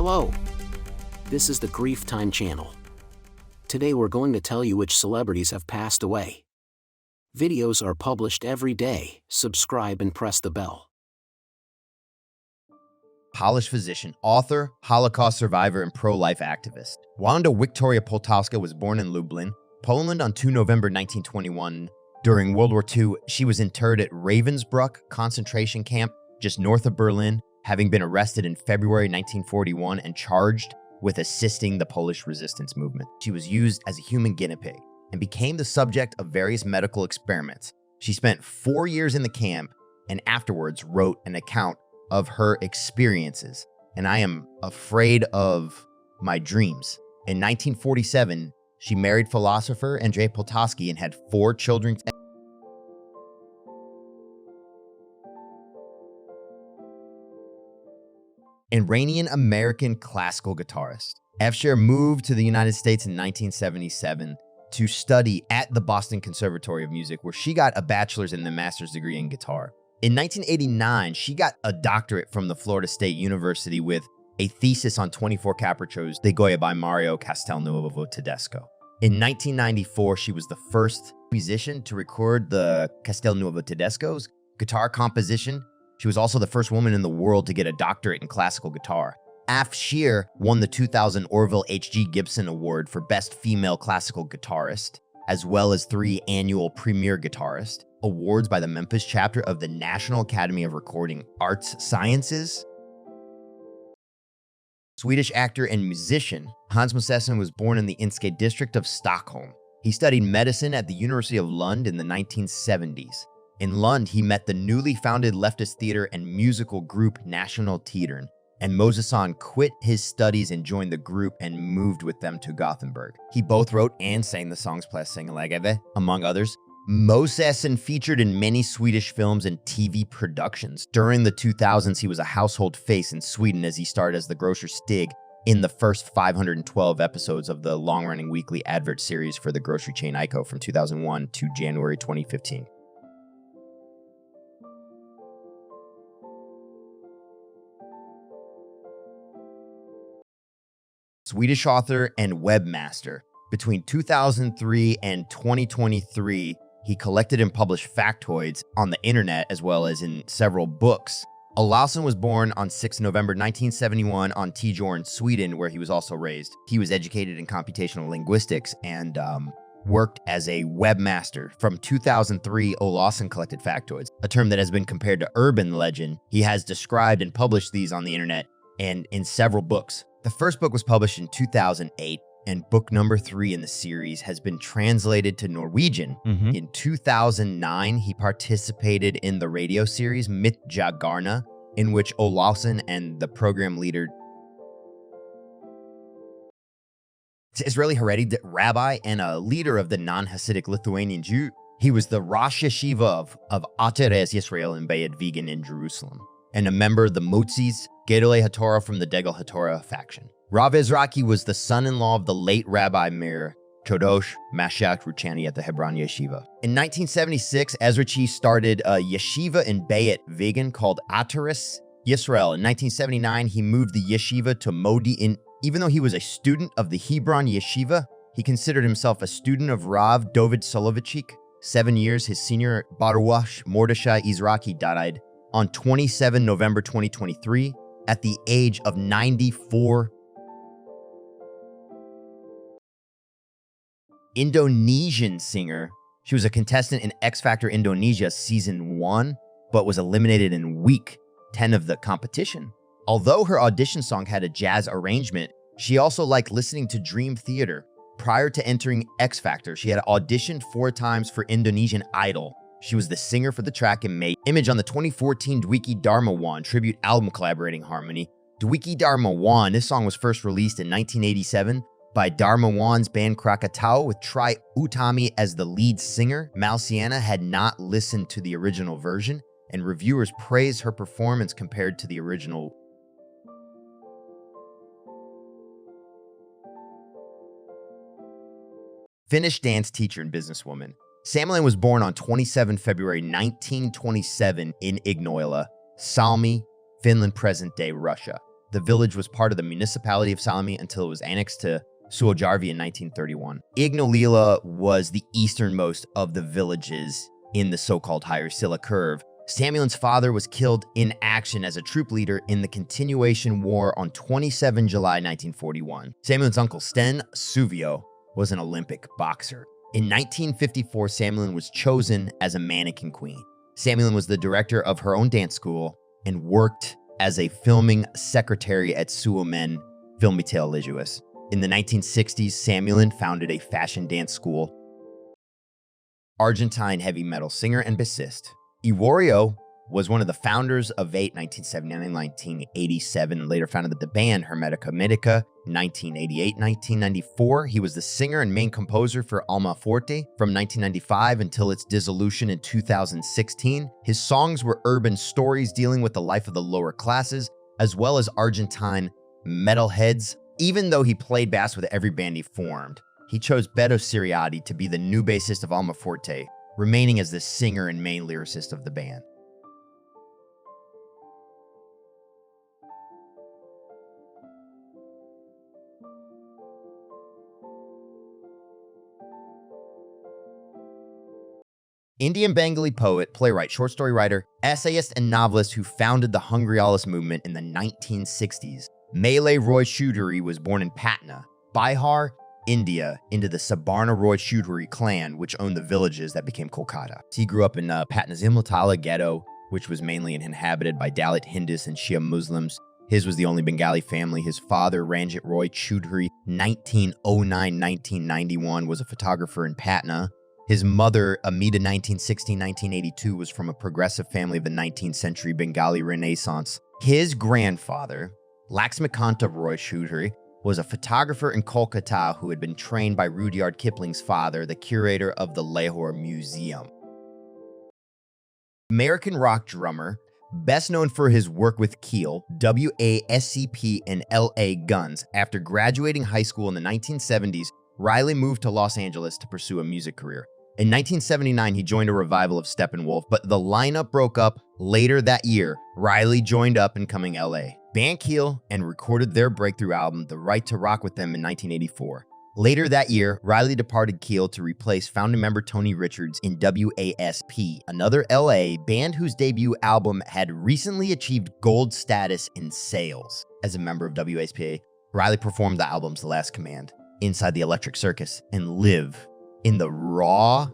Hello, this is the Grief Time channel. Today we're going to tell you which celebrities have passed away. Videos are published every day, subscribe and press the bell. Polish physician, author, Holocaust survivor, and pro-life activist. Wanda Wiktoria Poltawska was born in Lublin, Poland on 2 November 1921. During World War II, she was interred at Ravensbrück concentration camp just north of Berlin, having been arrested in February 1941 and charged with assisting the Polish resistance movement. She was used as a human guinea pig and became the subject of various medical experiments. She spent 4 years in the camp and afterwards wrote an account of her experiences. And I am afraid of my dreams. In 1947, she married philosopher Andrzej Potocki and had 4 children. Iranian-American classical guitarist. Afshar moved to the United States in 1977 to study at the Boston Conservatory of Music, where she got a bachelor's and a master's degree in guitar. In 1989, she got a doctorate from the Florida State University with a thesis on 24 Caprichos de Goya by Mario Castelnuovo Tedesco. In 1994, she was the first musician to record the Castelnuovo Tedesco's guitar composition. She was also the first woman in the world to get a doctorate in classical guitar. Afshar won the 2000 Orville H.G. Gibson Award for Best Female Classical Guitarist, as well as 3 annual Premier Guitarist awards by the Memphis chapter of the National Academy of Recording Arts Sciences. Swedish actor and musician, Hans Mosesson was born in the Inske district of Stockholm. He studied medicine at the University of Lund in the 1970s. In Lund, he met the newly founded leftist theater and musical group National Teatern, and Mosesson quit his studies and joined the group and moved with them to Gothenburg. He both wrote and sang the songs Plötsligen, among others. Mosesson featured in many Swedish films and TV productions. During the 2000s, he was a household face in Sweden as he starred as the grocer Stig in the first 512 episodes of the long-running weekly advert series for the grocery chain ICA from 2001 to January 2015. Swedish author and webmaster. Between 2003 and 2023, he collected and published factoids on the internet as well as in several books. Olausson was born on 6 November 1971 on Tjörn, Sweden, where he was also raised. He was educated in computational linguistics and worked as a webmaster. From 2003, Olausson collected factoids, a term that has been compared to urban legend. He has described and published these on the internet and in several books. The first book was published in 2008, and book number 3 in the series has been translated to Norwegian. In 2009, he participated in the radio series Midtjaggarna, in which Olausson and the program leader, Israeli Haredi rabbi and a leader of the non-Hasidic Lithuanian Jew. He was the Rosh Yeshiva of Ateres Yisrael in Beit Vegan in Jerusalem, and a member of the Motzis, Gedolei HaTorah from the Degel HaTorah faction. Rav Ezraki was the son-in-law of the late Rabbi Meir Chodosh Mashiach Ruchani at the Hebron Yeshiva. In 1976, Ezrachi started a yeshiva in Beit Vegan called Ateres Yisrael. In 1979, he moved the yeshiva to Modi'in. Even though he was a student of the Hebron Yeshiva, he considered himself a student of Rav Dovid Soloveitchik. 7 years, his senior Baruch Mordechai Izraki died on 27 November 2023 at the age of 94. Indonesian singer. She was a contestant in X Factor Indonesia Season 1, but was eliminated in week 10 of the competition. Although her audition song had a jazz arrangement, she also liked listening to Dream Theater. Prior to entering X Factor, she had auditioned 4 times for Indonesian Idol. She was the singer for the track and made image on the 2014 Dwiki Darmawan tribute album collaborating harmony. Dwiki Darmawan, this song was first released in 1987 by Darmawan's band Krakatau with Tri Utami as the lead singer. Malsiana had not listened to the original version, and reviewers praised her performance compared to the original. Finnish dance teacher and businesswoman. Samelin was born on 27 February 1927 in Ignoila, Salmi, Finland, present-day Russia. The village was part of the municipality of Salami until it was annexed to Suojarvi in 1931. Ignalila was the easternmost of the villages in the so-called Hyrsila Curve. Samuelin's father was killed in action as a troop leader in the Continuation War on 27 July 1941. Samuelin's uncle, Sten Suvio, was an Olympic boxer. In 1954, Samuelin was chosen as a mannequin queen. Samuelin was the director of her own dance school and worked as a filming secretary at Suomen Filmiteollisuus. In the 1960s, Samuelin founded a fashion dance school. Argentine heavy metal singer and bassist. Iwario was one of the founders of Vate 1979-1987, later founded the band Hermetica Mythica 1988-1994. He was the singer and main composer for Alma Forte from 1995 until its dissolution in 2016. His songs were urban stories dealing with the life of the lower classes, as well as Argentine metalheads. Even though he played bass with every band he formed, he chose Beto Siriati to be the new bassist of Alma Forte, remaining as the singer and main lyricist of the band. Indian Bengali poet, playwright, short story writer, essayist, and novelist who founded the Hungryalist movement in the 1960s. Malay Roy Choudhury was born in Patna, Bihar, India, into the Sabarna Roy Choudhury clan, which owned the villages that became Kolkata. He grew up in Patna's Imlatala ghetto, which was mainly inhabited by Dalit Hindus and Shia Muslims. His was the only Bengali family. His father, Ranjit Roy Choudhury, 1909-1991, was a photographer in Patna. His mother, Amida 1916-1982, was from a progressive family of the 19th century Bengali Renaissance. His grandfather, Laxmikanta Roy Choudhury, was a photographer in Kolkata who had been trained by Rudyard Kipling's father, the curator of the Lahore Museum. American rock drummer, best known for his work with Keel, WASCP, and LA Guns. After graduating high school in the 1970s, Riley moved to Los Angeles to pursue a music career. In 1979, he joined a revival of Steppenwolf, but the lineup broke up later that year. Riley joined up-and-coming LA band Keel and recorded their breakthrough album, The Right to Rock with Them, in 1984. Later that year, Riley departed Keel to replace founding member Tony Richards in WASP, another LA band whose debut album had recently achieved gold status in sales. As a member of WASP, Riley performed the albums The Last Command, Inside the Electric Circus, and Live in the raw,